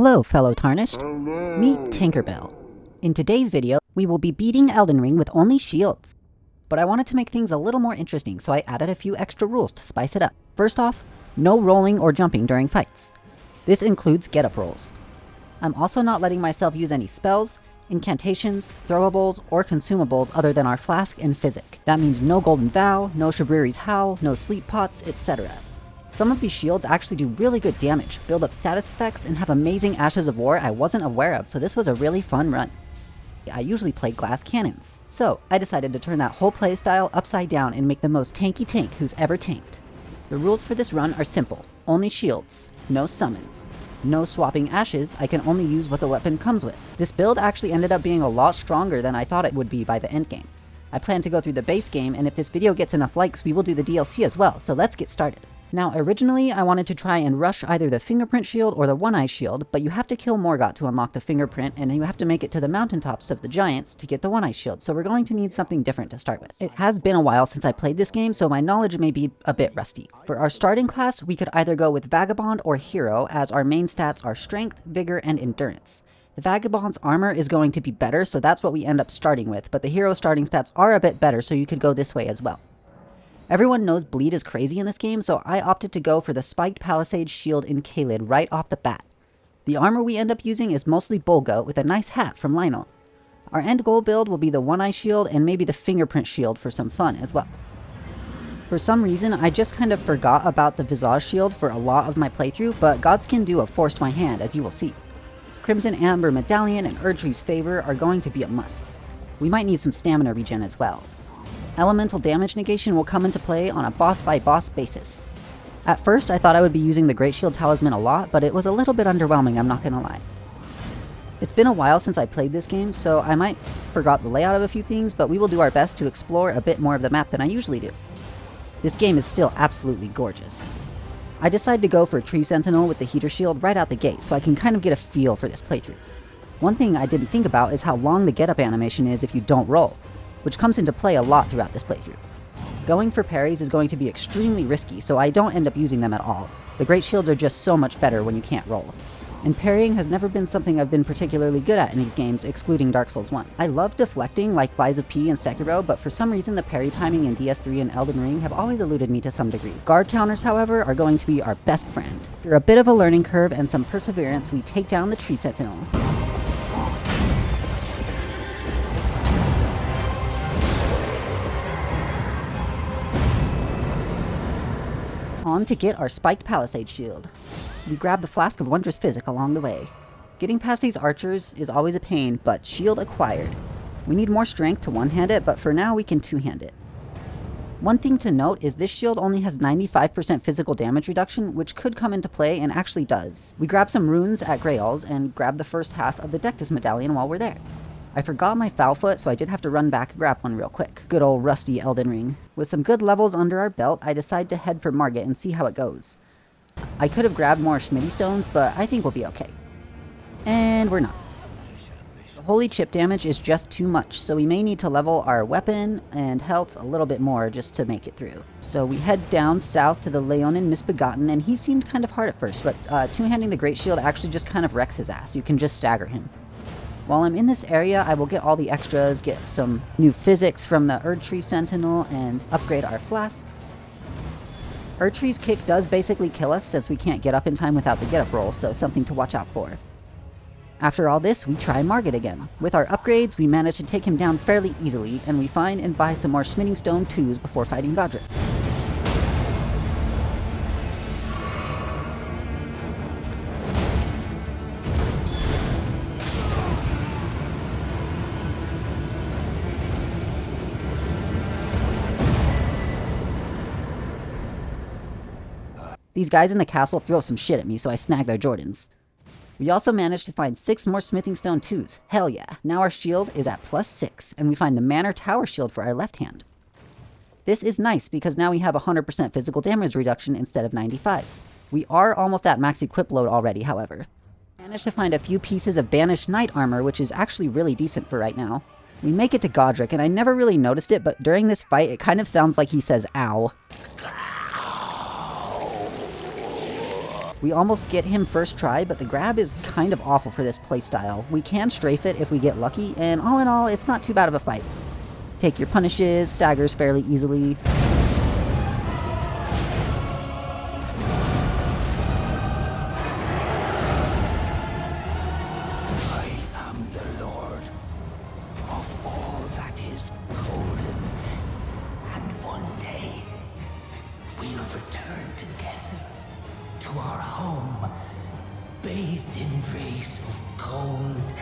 Hello, fellow Tarnished. Meet Tinkerbell. In today's video, we will be beating Elden Ring with only shields. But I wanted to make things a little more interesting, so I added a few extra rules to spice it up. First off, no rolling or jumping during fights. This includes get-up rolls. I'm also not letting myself use any spells, incantations, throwables, or consumables other than our flask and physic. That means no golden vow, no Shabriri's howl, no sleep pots, etc. Some of these shields actually do really good damage, build up status effects, and have amazing Ashes of War I wasn't aware of, so this was a really fun run. I usually play glass cannons, so I decided to turn that whole playstyle upside down and make the most tanky tank who's ever tanked. The rules for this run are simple: only shields, no summons, no swapping ashes, I can only use what the weapon comes with. This build actually ended up being a lot stronger than I thought it would be by the endgame. I plan to go through the base game, and if this video gets enough likes, we will do the DLC as well, so let's get started. Now, originally, I wanted to try and rush either the fingerprint shield or the one-eye shield, but you have to kill Morgott to unlock the fingerprint, and you have to make it to the mountaintops of the giants to get the one-eye shield, so we're going to need something different to start with. It has been a while since I played this game, so my knowledge may be a bit rusty. For our starting class, we could either go with Vagabond or Hero, as our main stats are Strength, Vigor, and Endurance. The Vagabond's armor is going to be better, so that's what we end up starting with, but the Hero starting stats are a bit better, so you could go this way as well. Everyone knows bleed is crazy in this game, so I opted to go for the Spiked Palisade Shield in Caelid right off the bat. The armor we end up using is mostly Bulgoat with a nice hat from Lionel. Our end goal build will be the One-Eye Shield and maybe the Fingerprint Shield for some fun as well. For some reason, I just kind of forgot about the Visage Shield for a lot of my playthrough, but Godskin Duo forced my hand, as you will see. Crimson Amber Medallion and Erdtree's Favor are going to be a must. We might need some stamina regen as well. Elemental damage negation will come into play on a boss-by-boss basis. At first, I thought I would be using the Great Shield Talisman a lot, but it was a little bit underwhelming, I'm not gonna lie. It's been a while since I played this game, so I might forgot the layout of a few things, but we will do our best to explore a bit more of the map than I usually do. This game is still absolutely gorgeous. I decided to go for Tree Sentinel with the Heater Shield right out the gate, so I can kind of get a feel for this playthrough. One thing I didn't think about is how long the get-up animation is if you don't roll, which comes into play a lot throughout this playthrough. Going for parries is going to be extremely risky, so I don't end up using them at all. The Great Shields are just so much better when you can't roll. And parrying has never been something I've been particularly good at in these games, excluding Dark Souls 1. I love deflecting like Flies of P and Sekiro, but for some reason the parry timing in DS3 and Elden Ring have always eluded me to some degree. Guard counters, however, are going to be our best friend. Through a bit of a learning curve and some perseverance, we take down the Tree Sentinel. On to get our Spiked Palisade Shield. We grab the Flask of Wondrous Physic along the way. Getting past these archers is always a pain, but shield acquired. We need more strength to one-hand it, but for now we can two-hand it. One thing to note is this shield only has 95% physical damage reduction, which could come into play and actually does. We grab some runes at Grails and grab the first half of the Dectus Medallion while we're there. I forgot my foul foot, so I did have to run back and grab one real quick. Good old rusty Elden Ring. With some good levels under our belt, I decide to head for Margit and see how it goes. I could have grabbed more Schmitty Stones, but I think we'll be okay. And we're not. The Holy Chip damage is just too much, so we may need to level our weapon and health a little bit more just to make it through. So we head down south to the Leonin Misbegotten, and he seemed kind of hard at first, but two-handing the Great Shield actually just kind of wrecks his ass. You can just stagger him. While I'm in this area, I will get all the extras, get some new physics from the Erdtree Sentinel, and upgrade our flask. Erdtree's kick does basically kill us since we can't get up in time without the get-up roll, so something to watch out for. After all this, we try Margit again. With our upgrades, we manage to take him down fairly easily, and we find and buy some more Schmitting Stone 2s before fighting Godric. These guys in the castle throw some shit at me, so I snag their Jordans. We also managed to find 6 more Smithing Stone 2s. Hell yeah. Now our shield is at +6, and we find the Manor Tower Shield for our left hand. This is nice because now we have 100% physical damage reduction instead of 95. We are almost at max equip load already, however. Managed to find a few pieces of Banished Knight armor, which is actually really decent for right now. We make it to Godric, and I never really noticed it, but during this fight it kind of sounds like he says ow. We almost get him first try, but the grab is kind of awful for this playstyle. We can strafe it if we get lucky, and all in all, it's not too bad of a fight. Take your punishes, staggers fairly easily. Return together to our home, bathed in rays of cold.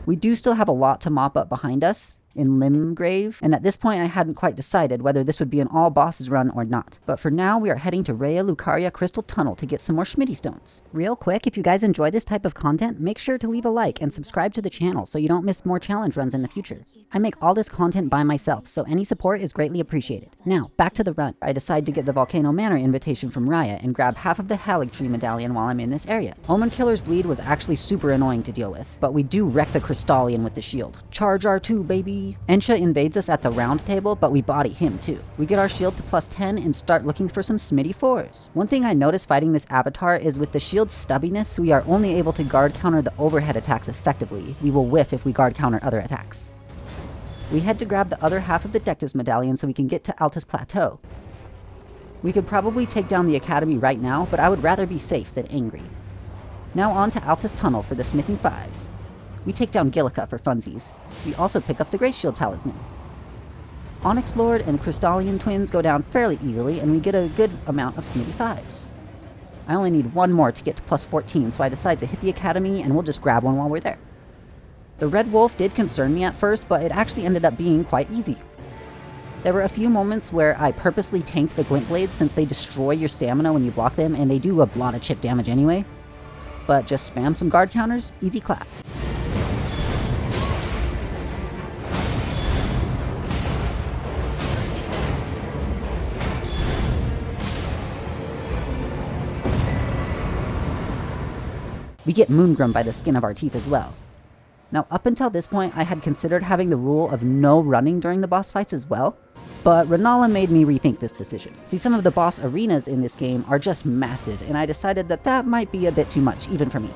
We do still have a lot to mop up behind us in Limgrave, and at this point I hadn't quite decided whether this would be an all bosses run or not. But for now, we are heading to Rhea Lucaria Crystal Tunnel to get some more Schmitty Stones. Real quick, if you guys enjoy this type of content, make sure to leave a like and subscribe to the channel so you don't miss more challenge runs in the future. I make all this content by myself, so any support is greatly appreciated. Now, back to the run. I decide to get the Volcano Manor invitation from Raya and grab half of the Halig Tree medallion while I'm in this area. Omen Killer's bleed was actually super annoying to deal with, but we do wreck the Crystallion with the shield. Charge R2, baby! Ensha invades us at the round table, but we body him too. We get our shield to +10 and start looking for some Smitty 4s. One thing I noticed fighting this avatar is with the shield's stubbiness, we are only able to guard counter the overhead attacks effectively. We will whiff if we guard counter other attacks. We head to grab the other half of the Dectus medallion so we can get to Altus Plateau. We could probably take down the Academy right now, but I would rather be safe than angry. Now on to Altus Tunnel for the Smithing 5s. We take down Gillica for funsies. We also pick up the Grace Shield Talisman. Onyx Lord and Crystallian Twins go down fairly easily, and we get a good amount of Smitty 5s. I only need one more to get to +14, so I decide to hit the Academy, and we'll just grab one while we're there. The Red Wolf did concern me at first, but it actually ended up being quite easy. There were a few moments where I purposely tanked the Glint Blades since they destroy your stamina when you block them, and they do a lot of chip damage anyway. But just spam some guard counters, easy clap. We get Moongrum by the skin of our teeth as well. Now, up until this point, I had considered having the rule of no running during the boss fights as well, but Renala made me rethink this decision. See, some of the boss arenas in this game are just massive, and I decided that that might be a bit too much, even for me.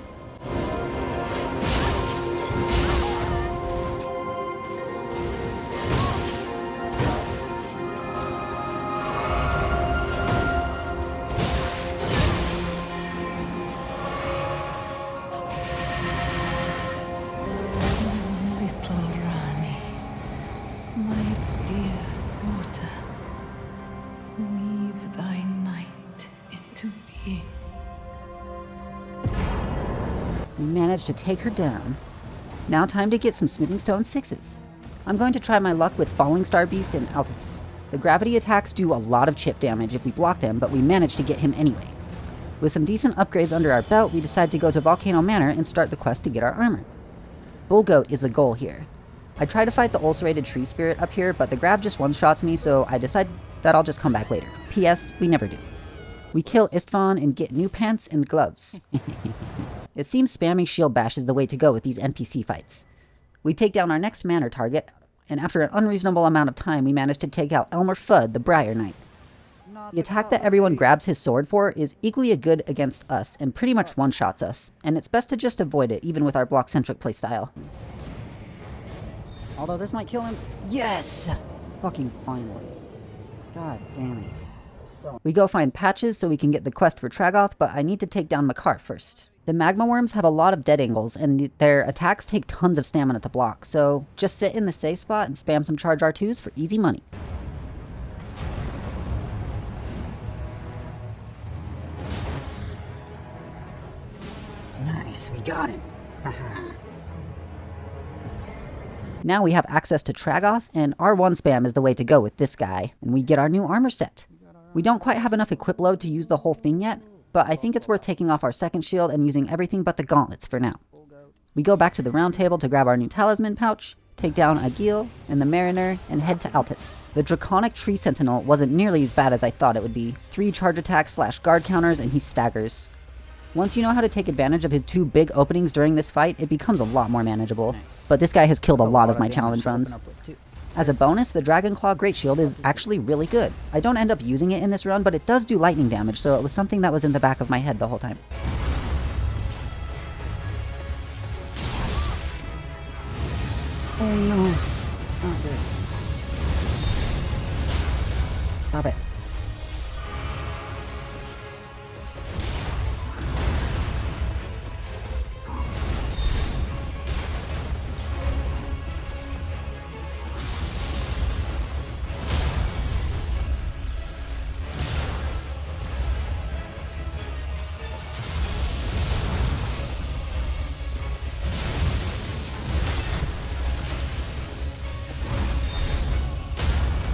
We managed to take her down. Now time to get some Smithing Stone 6s. I'm going to try my luck with Falling Star Beast and Altus. The gravity attacks do a lot of chip damage if we block them, but we managed to get him anyway. With some decent upgrades under our belt, we decide to go to Volcano Manor and start the quest to get our armor. Bull Goat is the goal here. I try to fight the ulcerated tree spirit up here, but the grab just one-shots me, so I decide that I'll just come back later. P.S. We never do. We kill Istvan and get new pants and gloves. It seems spamming shield bash is the way to go with these NPC fights. We take down our next manor target, and after an unreasonable amount of time, we manage to take out Elmer Fudd, the Briar Knight. The attack that everyone grabs his sword for is equally good against us, and pretty much one-shots us, and it's best to just avoid it, even with our block-centric playstyle. Although this might kill him. Yes! Fucking finally. God damn it. We go find Patches so we can get the quest for Tragoth, but I need to take down Makar first. The Magma Worms have a lot of dead angles, and their attacks take tons of stamina to block, so just sit in the safe spot and spam some charge R2s for easy money. Nice, we got him. Now we have access to Tragoth, and R1 spam is the way to go with this guy, and we get our new armor set. We don't quite have enough equip load to use the whole thing yet, but I think it's worth taking off our second shield and using everything but the gauntlets for now. We go back to the round table to grab our new talisman pouch, take down Agil and the Mariner, and head to Altus. The Draconic Tree Sentinel wasn't nearly as bad as I thought it would be. 3 charge attacks / guard counters and he staggers. Once you know how to take advantage of his 2 big openings during this fight, it becomes a lot more manageable. Nice. But this guy has killed a lot of my challenge runs. As a bonus, the Dragonclaw Great Shield is actually really good. I don't end up using it in this run, but it does do lightning damage, so it was something that was in the back of my head the whole time. Oh no, not this. Stop it.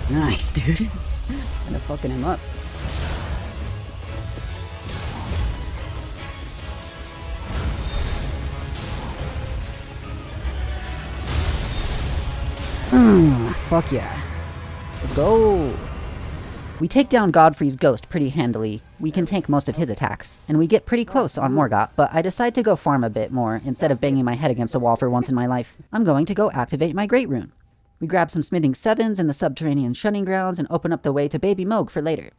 Nice, dude. Kinda fucking him up. Fuck yeah. Let's go. We take down Godfrey's ghost pretty handily. We can tank most of his attacks, and we get pretty close on Morgott, but I decide to go farm a bit more instead of banging my head against a wall for once in my life. I'm going to go activate my Great Rune. We grab some smithing 7s in the subterranean shunning grounds and open up the way to Baby Moog for later.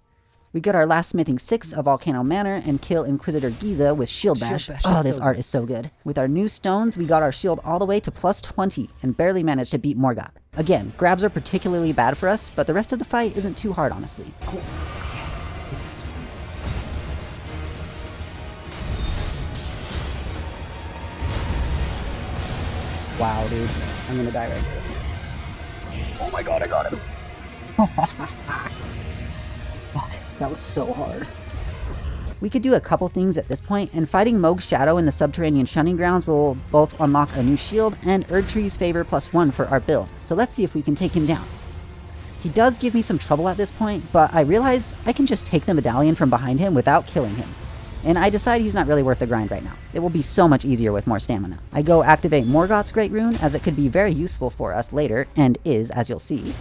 We get our last smithing 6 of Volcano Manor and kill Inquisitor Giza with Shield Bash. Oh, this art is so good. With our new stones, we got our shield all the way to plus 20 and barely managed to beat Morgott. Again, grabs are particularly bad for us, but the rest of the fight isn't too hard, honestly. Cool. Wow, dude. I'm gonna die right here. Oh my god, I got him. Fuck, that was so hard. We could do a couple things at this point, and fighting Moog's Shadow in the subterranean shunning grounds will both unlock a new shield and Erdtree's favor +1 for our build, so let's see if we can take him down. He does give me some trouble at this point, but I realize I can just take the medallion from behind him without killing him. And I decide he's not really worth the grind right now. It will be so much easier with more stamina. I go activate Morgott's Great Rune, as it could be very useful for us later, and is, as you'll see.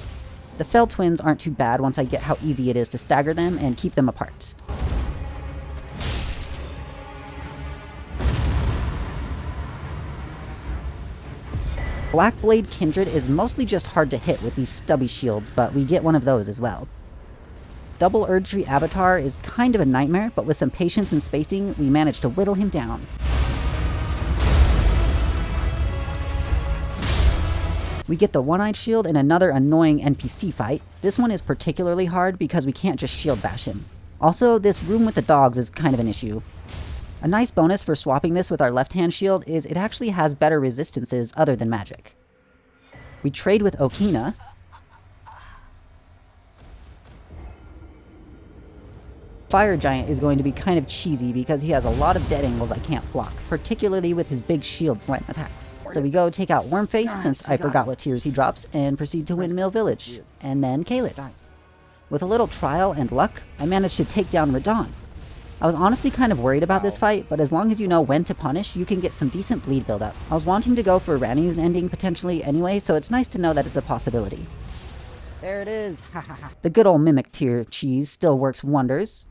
The Fell Twins aren't too bad once I get how easy it is to stagger them and keep them apart. Blackblade Kindred is mostly just hard to hit with these stubby shields, but we get one of those as well. Double Erdtree Avatar is kind of a nightmare, but with some patience and spacing, we manage to whittle him down. We get the One-Eyed Shield in another annoying NPC fight. This one is particularly hard because we can't just shield bash him. Also, this room with the dogs is kind of an issue. A nice bonus for swapping this with our left-hand shield is it actually has better resistances other than magic. We trade with Okina. Fire Giant is going to be kind of cheesy because he has a lot of dead angles I can't block, particularly with his big shield slam attacks. So we go take out Wormface, since I forgot what tiers he drops, and proceed to Windmill Village, and then Kaled. With a little trial and luck, I managed to take down Radahn. I was honestly kind of worried about this fight, but as long as you know when to punish, you can get some decent bleed buildup. I was wanting to go for Ranni's ending potentially anyway, so it's nice to know that it's a possibility. There it is! The good old Mimic tier cheese still works wonders.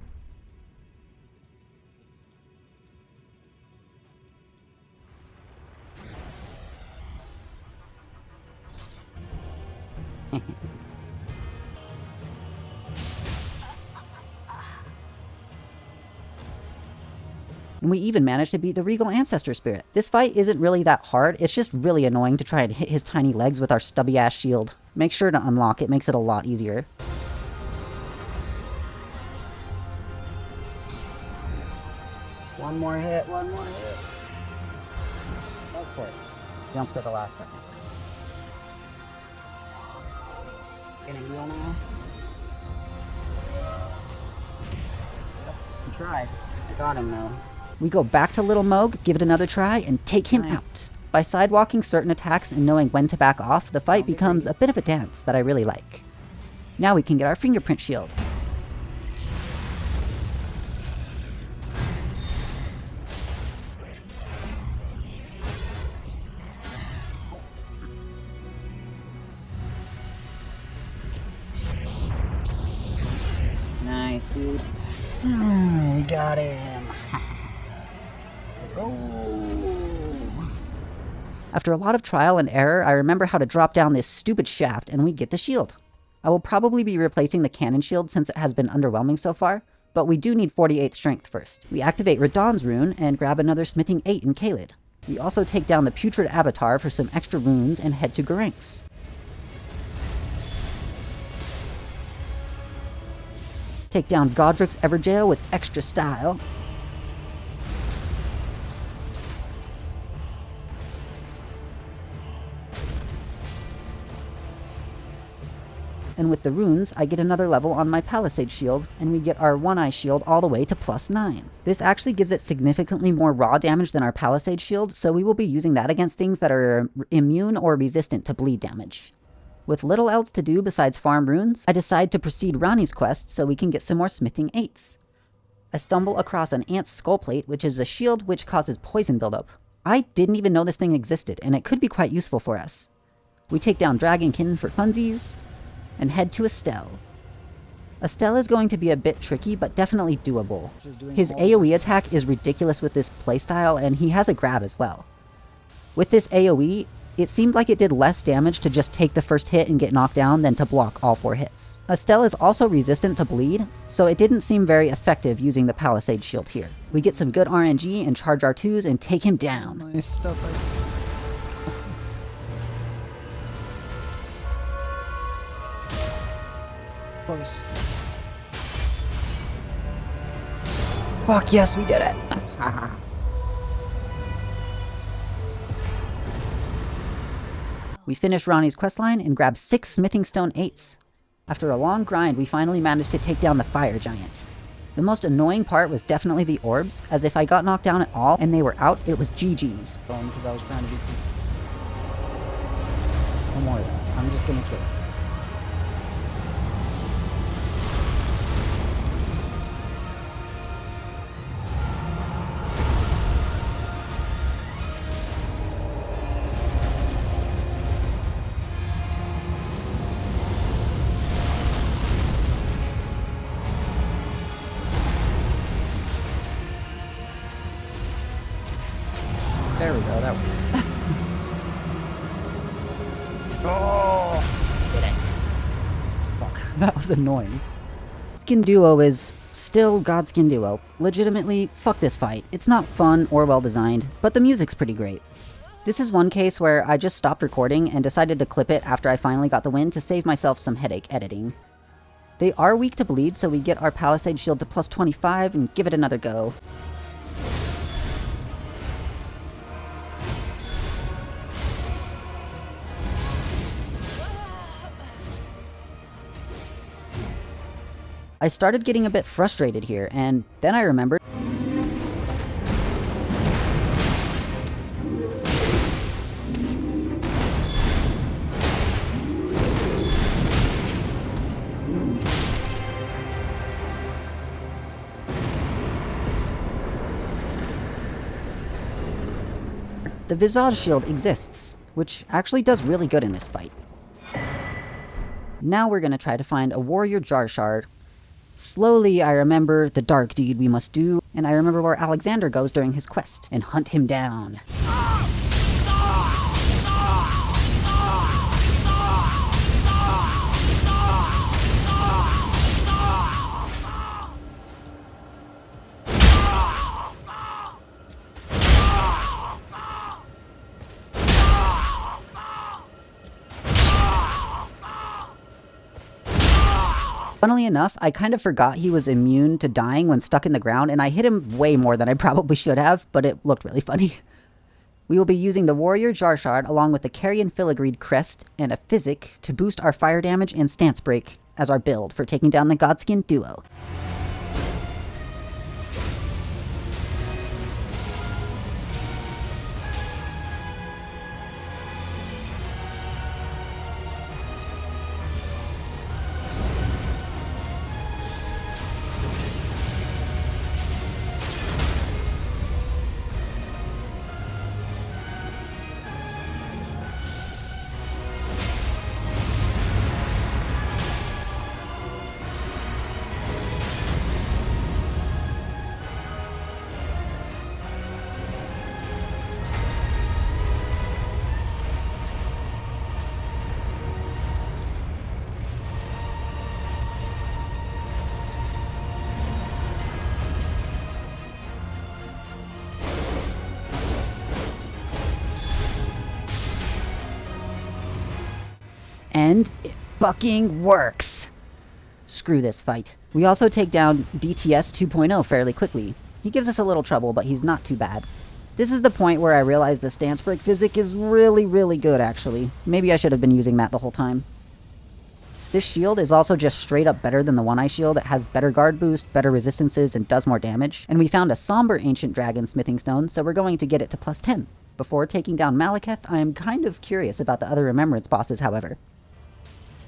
And we even managed to beat the Regal Ancestor Spirit. This fight isn't really that hard, it's just really annoying to try and hit his tiny legs with our stubby ass shield. Make sure to unlock it, makes it a lot easier. One more hit, one more hit. Of course. Jumps at the last second. Getting real now? He tried. I got him though. We go back to Little Moog, give it another try, and take him out. By sidewalking certain attacks and knowing when to back off, the fight becomes a bit of a dance that I really like. Now we can get our fingerprint shield. Nice, dude. We got him. Let's go. After a lot of trial and error, I remember how to drop down this stupid shaft and we get the shield. I will probably be replacing the cannon shield since it has been underwhelming so far, but we do need 48 strength first. We activate Radahn's rune and grab another smithing 8 in Caelid. We also take down the Putrid Avatar for some extra runes and head to Gerank's. Take down Godric's Everjail with extra style. And with the runes, I get another level on my Palisade shield, and we get our one-eye shield all the way to +9. This actually gives it significantly more raw damage than our Palisade shield, so we will be using that against things that are immune or resistant to bleed damage. With little else to do besides farm runes, I decide to proceed Ranni's quest so we can get some more smithing 8s. I stumble across an Ant's Skull Plate, which is a shield which causes poison buildup. I didn't even know this thing existed, and it could be quite useful for us. We take down Dragonkin for funsies, and head to Estelle. Estelle is going to be a bit tricky, but definitely doable. His AoE attack is ridiculous with this playstyle, and he has a grab as well. With this AoE, it seemed like it did less damage to just take the first hit and get knocked down than to block all 4 hits. Estelle is also resistant to bleed, so it didn't seem very effective using the Palisade shield here. We get some good RNG and charge our 2s and take him down. Nice stuff. Close. Fuck yes, we did it! We finish Ranni's questline and grab 6 Smithing Stone 8s. After a long grind, we finally managed to take down the Fire Giant. The most annoying part was definitely the orbs, as if I got knocked down at all and they were out, it was GG's. Because I was trying to be... No more of that. I'm just gonna kill it. There we go, that works. Oh! Did it. Fuck, that was annoying. Skin Duo is still Godskin Duo. Legitimately, fuck this fight. It's not fun or well designed, but the music's pretty great. This is one case where I just stopped recording and decided to clip it after I finally got the win to save myself some headache editing. They are weak to bleed, so we get our Palisade shield to +25 and give it another go. I started getting a bit frustrated here, and then I remembered the Visage shield exists, which actually does really good in this fight. Now we're gonna try to find a Warrior Jar Shard. Slowly, I remember the dark deed we must do, and I remember where Alexander goes during his quest, and hunt him down. Funnily enough, I kind of forgot he was immune to dying when stuck in the ground, and I hit him way more than I probably should have, but it looked really funny. We will be using the Warrior Jar Shard along with the Carrion Filigreed Crest and a Physic to boost our fire damage and stance break as our build for taking down the Godskin Duo. And it fucking works! Screw this fight. We also take down DTS 2.0 fairly quickly. He gives us a little trouble, but he's not too bad. This is the point where I realize the stance break physic is really good, actually. Maybe I should have been using that the whole time. This shield is also just straight up better than the One Eye shield. It has better guard boost, better resistances, and does more damage. And we found a somber ancient dragon smithing stone, so we're going to get it to plus 10. Before taking down Malekith, I am kind of curious about the other Remembrance bosses, however.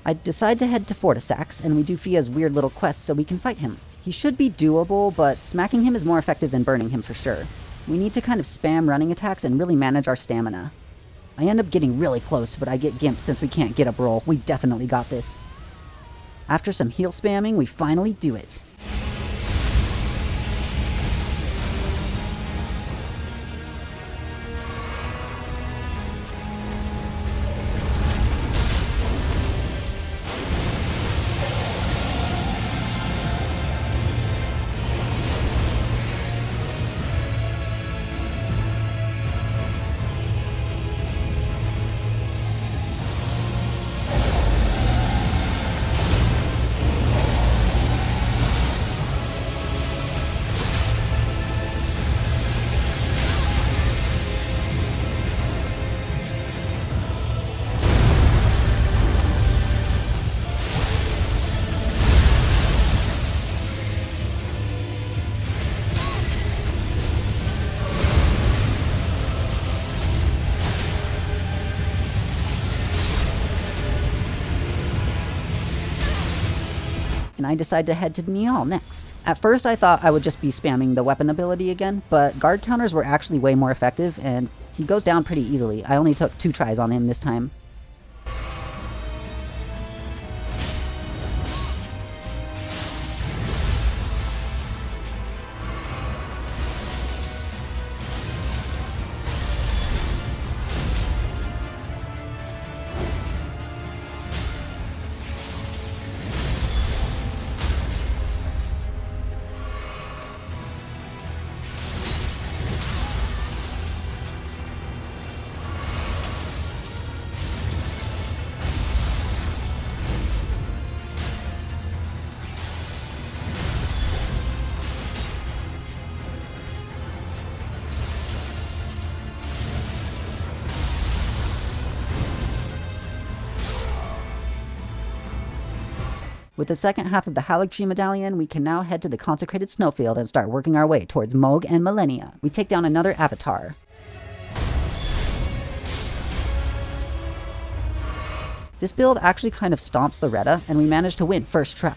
I decide to head to Fortisax, and we do Fia's weird little quest so we can fight him. He should be doable, but smacking him is more effective than burning him for sure. We need to kind of spam running attacks and really manage our stamina. I end up getting really close, but I get gimped since we can't get up roll. We definitely got this. After some heal spamming, we finally do it. And I decide to head to Niall next. At first I thought I would just be spamming the weapon ability again, but guard counters were actually way more effective, and he goes down pretty easily. I only took 2 tries on him this time. With the second half of the Haligtree Medallion, we can now head to the Consecrated Snowfield and start working our way towards Moog and Millennia. We take down another Avatar. This build actually kind of stomps the Retta, and we manage to win first try.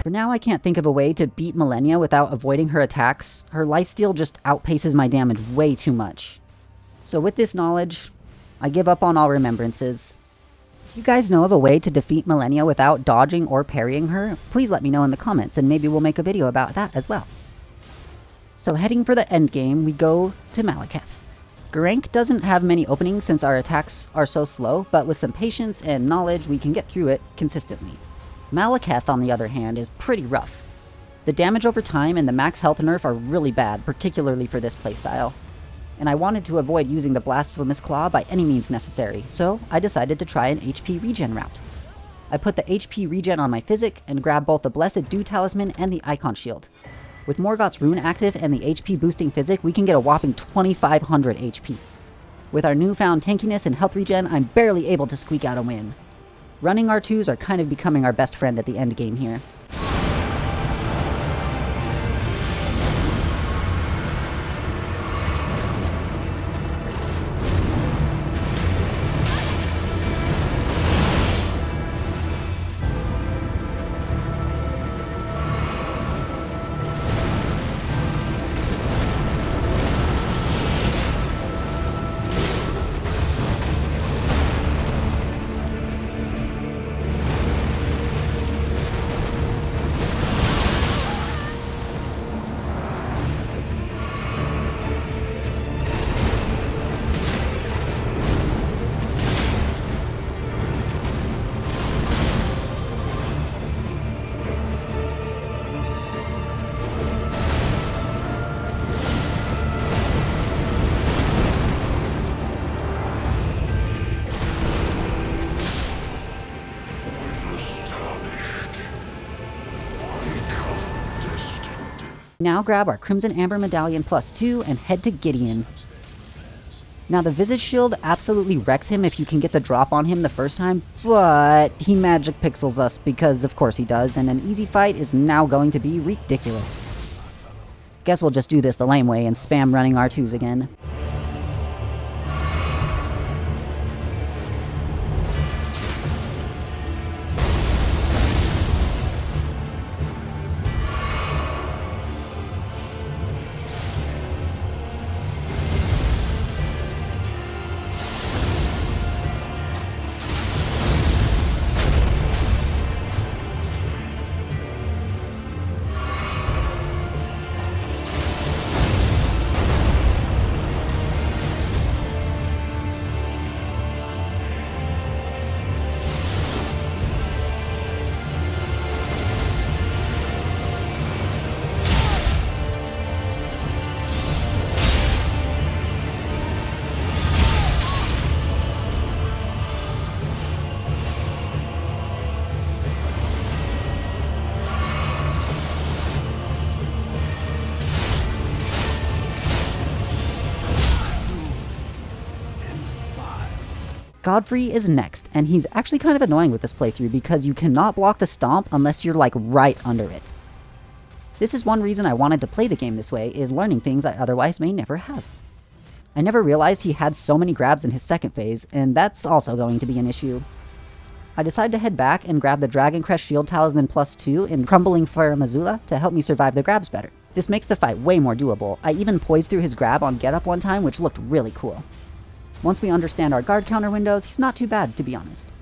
For now, I can't think of a way to beat Millennia without avoiding her attacks. Her lifesteal just outpaces my damage way too much. So with this knowledge, I give up on all remembrances. If you guys know of a way to defeat Millennia without dodging or parrying her, please let me know in the comments and maybe we'll make a video about that as well. So heading for the endgame, we go to Malekith. Garank doesn't have many openings since our attacks are so slow, but with some patience and knowledge we can get through it consistently. Malekith, on the other hand, is pretty rough. The damage over time and the max health nerf are really bad, particularly for this playstyle. And I wanted to avoid using the Blasphemous Claw by any means necessary, so I decided to try an HP regen route. I put the HP regen on my Physic and grabbed both the Blessed Dew Talisman and the Icon Shield. With Morgoth's Rune active and the HP boosting Physic, we can get a whopping 2500 HP. With our newfound tankiness and health regen, I'm barely able to squeak out a win. Running R2s are kind of becoming our best friend at the end game here. Now grab our Crimson Amber Medallion +2 and head to Gideon. Now the Visage Shield absolutely wrecks him if you can get the drop on him the first time, but he magic pixels us because of course he does, and an easy fight is now going to be ridiculous. Guess we'll just do this the lame way and spam running R2s again. Godfrey is next, and he's actually kind of annoying with this playthrough because you cannot block the stomp unless you're like right under it. This is one reason I wanted to play the game this way, is learning things I otherwise may never have. I never realized he had so many grabs in his second phase, and that's also going to be an issue. I decide to head back and grab the Dragon Crest Shield Talisman +2 in Crumbling Fire Missoula to help me survive the grabs better. This makes the fight way more doable. I even poised through his grab on Get Up one time, which looked really cool. Once we understand our guard counter windows, he's not too bad, to be honest.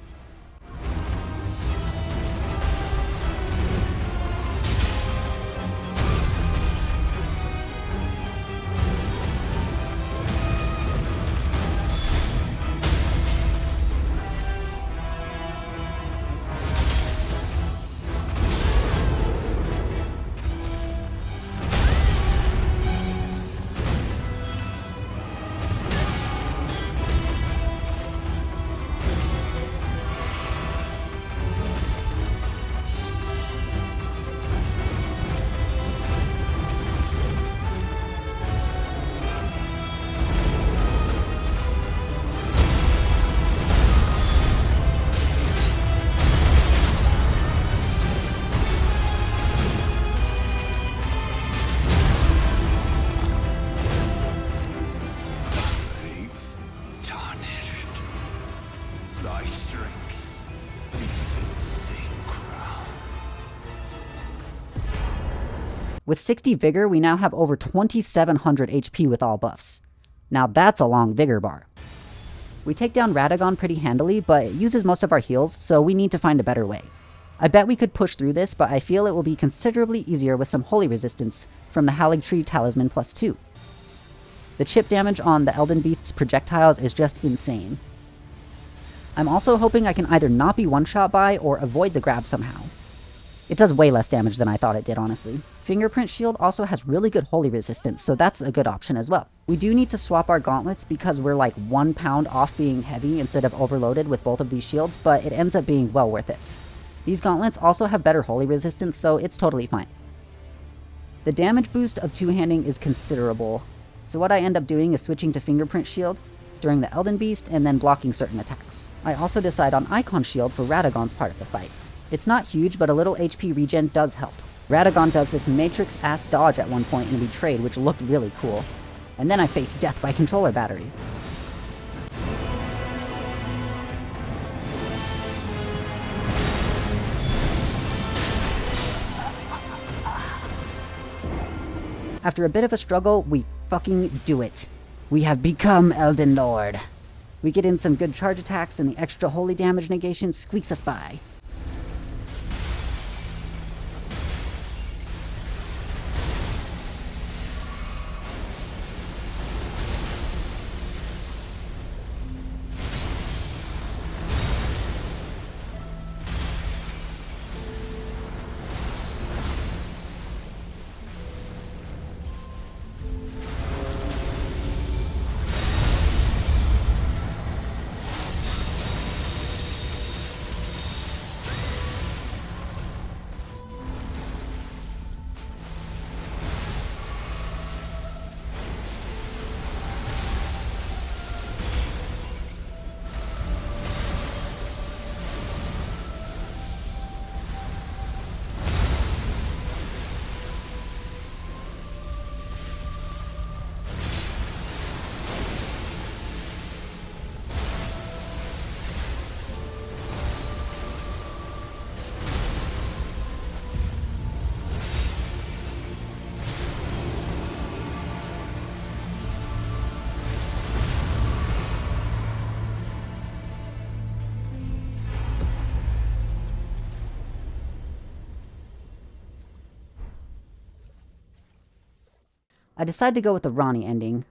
With 60 Vigor, we now have over 2700 HP with all buffs. Now that's a long Vigor bar. We take down Radagon pretty handily, but it uses most of our heals, so we need to find a better way. I bet we could push through this, but I feel it will be considerably easier with some Holy Resistance from the Haligtree Talisman +2. The chip damage on the Elden Beast's projectiles is just insane. I'm also hoping I can either not be one-shot by or avoid the grab somehow. It does way less damage than I thought it did, honestly. Fingerprint Shield also has really good holy resistance, so that's a good option as well. We do need to swap our gauntlets because we're like 1 pound off being heavy instead of overloaded with both of these shields, but it ends up being well worth it. These gauntlets also have better holy resistance, so it's totally fine. The damage boost of two-handing is considerable, so what I end up doing is switching to Fingerprint Shield during the Elden Beast and then blocking certain attacks. I also decide on Icon Shield for Radagon's part of the fight. It's not huge, but a little HP regen does help. Radagon does this Matrix-ass dodge at one point in Betrayed, which looked really cool. And then I face death by controller battery. After a bit of a struggle, we fucking do it. We have become Elden Lord. We get in some good charge attacks and the extra holy damage negation squeaks us by. I decide to go with the Ronnie ending.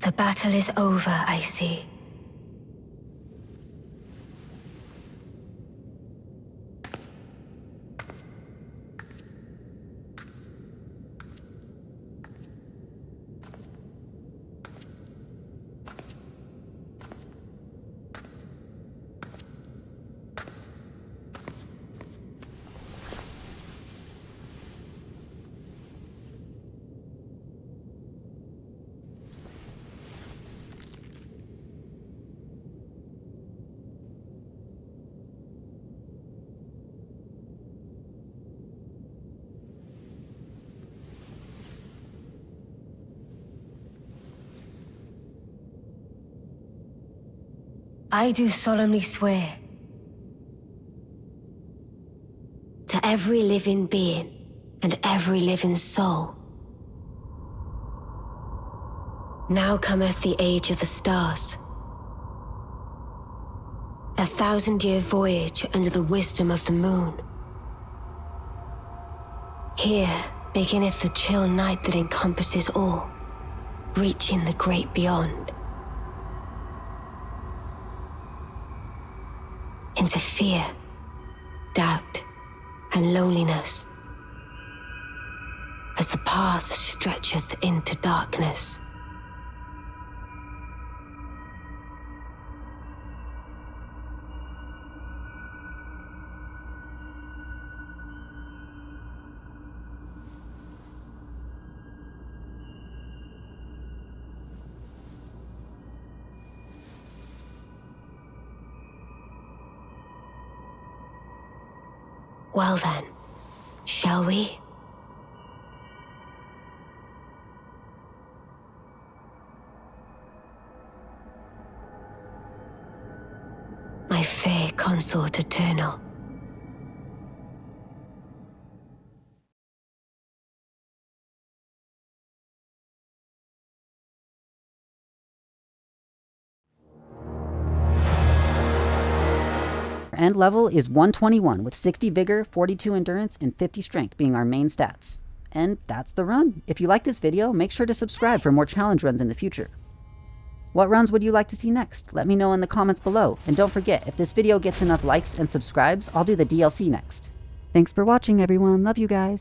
The battle is over, I see. I do solemnly swear to every living being and every living soul. Now cometh the age of the stars, 1,000-year voyage under the wisdom of the moon. Here beginneth the chill night that encompasses all, reaching the great beyond. Into fear, doubt, and loneliness, as the path stretcheth into darkness. Well then, shall we? My fair consort eternal. Our end level is 121 with 60 vigor, 42 endurance, and 50 strength being our main stats. And that's the run. If you like this video, make sure to subscribe for more challenge runs in the future. What runs would you like to see next? Let me know in the comments below. And don't forget, if this video gets enough likes and subscribes, I'll do the DLC next. Thanks for watching everyone, love you guys.